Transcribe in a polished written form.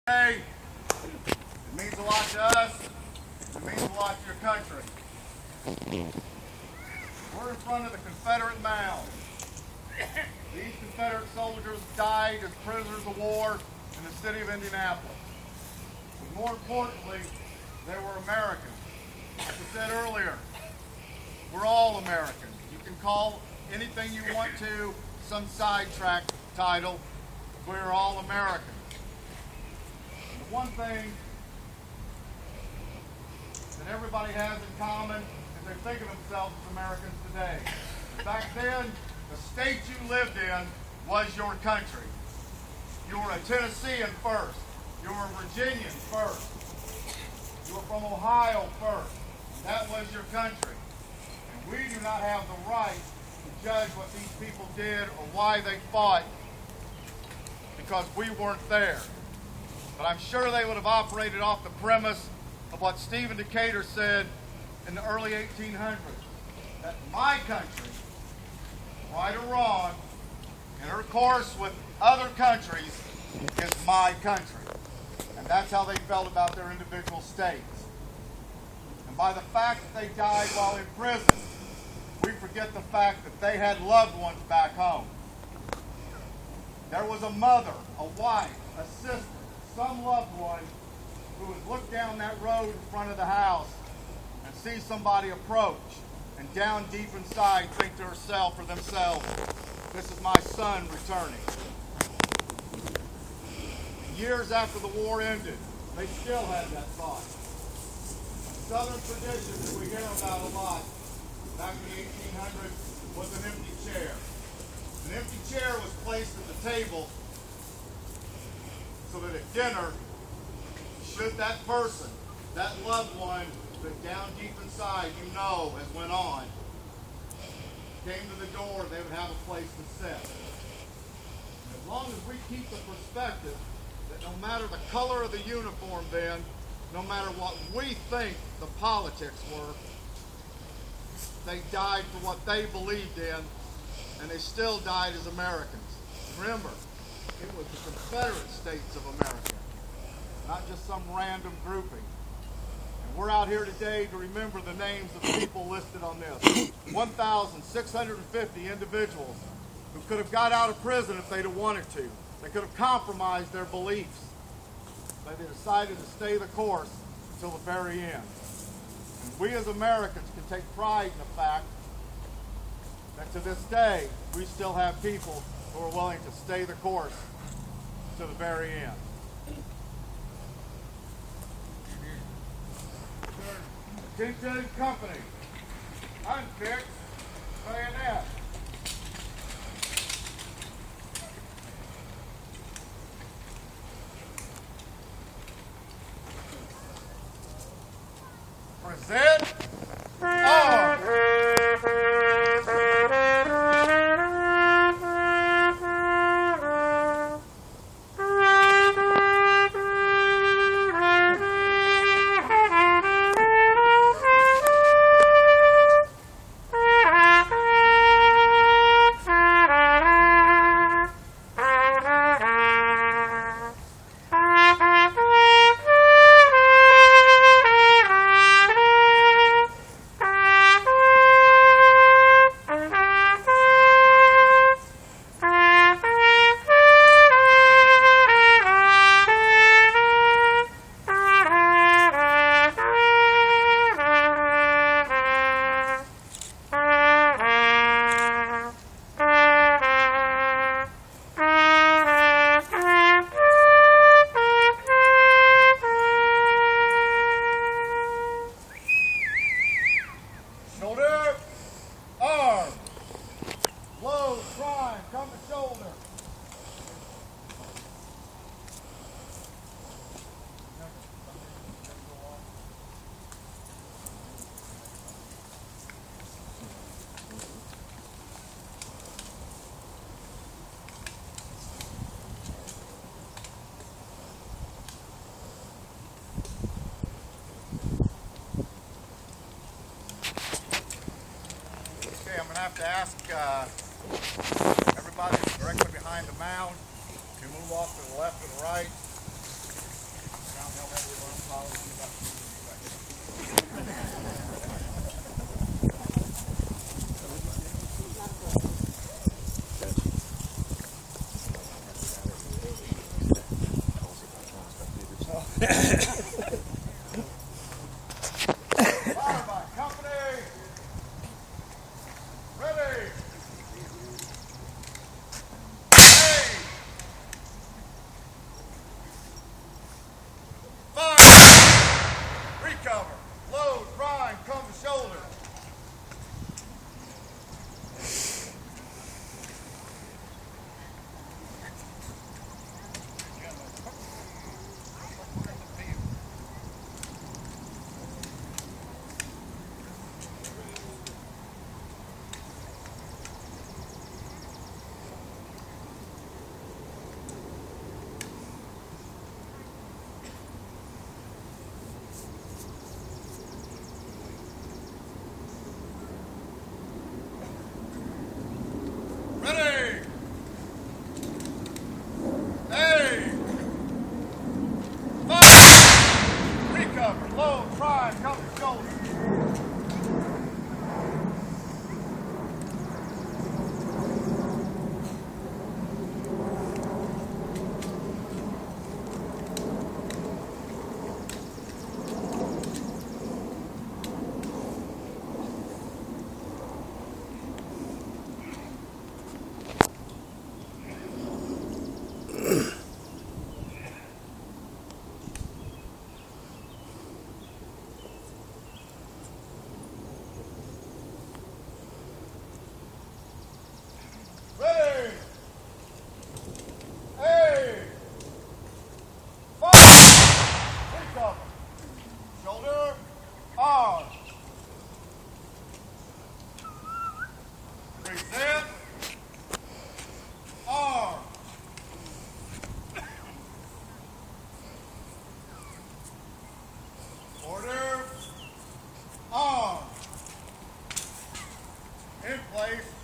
Hey, it means a lot to us. It means a lot to your country. We're in front of the Confederate Mound. These Confederate soldiers died as prisoners of war in the city of Indianapolis. But more importantly, they were Americans. Like I said earlier, we're all Americans. You can call anything you want to some sidetrack title. We're all Americans. The one thing that everybody has in common is they think of themselves as Americans today. Back then, the state you lived in was your country. You were a Tennessean first. You were a Virginian first. You were from Ohio first. That was your country. And we do not have the right to judge what these people did or why they fought because we weren't there. But I'm sure they would have operated off the premise of what Stephen Decatur said in the early 1800s, that my country, right or wrong, intercourse with other countries is my country. And that's how they felt about their individual states. And by the fact that they died while in prison, we forget the fact that they had loved ones back home. There was a mother, a wife, a sister, some loved one who would look down that road in front of the house and see somebody approach and down deep inside think to herself or themselves, this is my son returning. Years after the war ended, they still had that thought. Southern tradition that we hear about a lot back in the 1800s was an empty chair. An empty chair was placed at the table so that at dinner, should that person, that loved one that down deep inside you know as went on, came to the door, they would have a place to sit. And as long as we keep the perspective that no matter the color of the uniform then, no matter what we think the politics were, they died for what they believed in, and they still died as Americans. Remember, it was the Confederate States of America, not just some random grouping. And we're out here today to remember the names of the people listed on this. 1,650 individuals who could have got out of prison if they'd have wanted to. They could have compromised their beliefs, but they decided to stay the course until the very end. And we as Americans can take pride in the fact that to this day, we still have people who are willing to stay the course to the very end. Attention company, unfixed bayonet. Present arms. Shoulder, arm, low, prime, come to shoulder. I'm going to have to ask everybody directly behind the mound to move off to the left or the right. Fire by company. Ready. Hey. Fire. Recover. Load. Prime. Come to shoulder. Ready! Hey! Fire! Recover, load, prime, come to shoulder. Ready! Hey! Fire! Recover. Shoulder, arm. Present, arm. Order, arm. In place.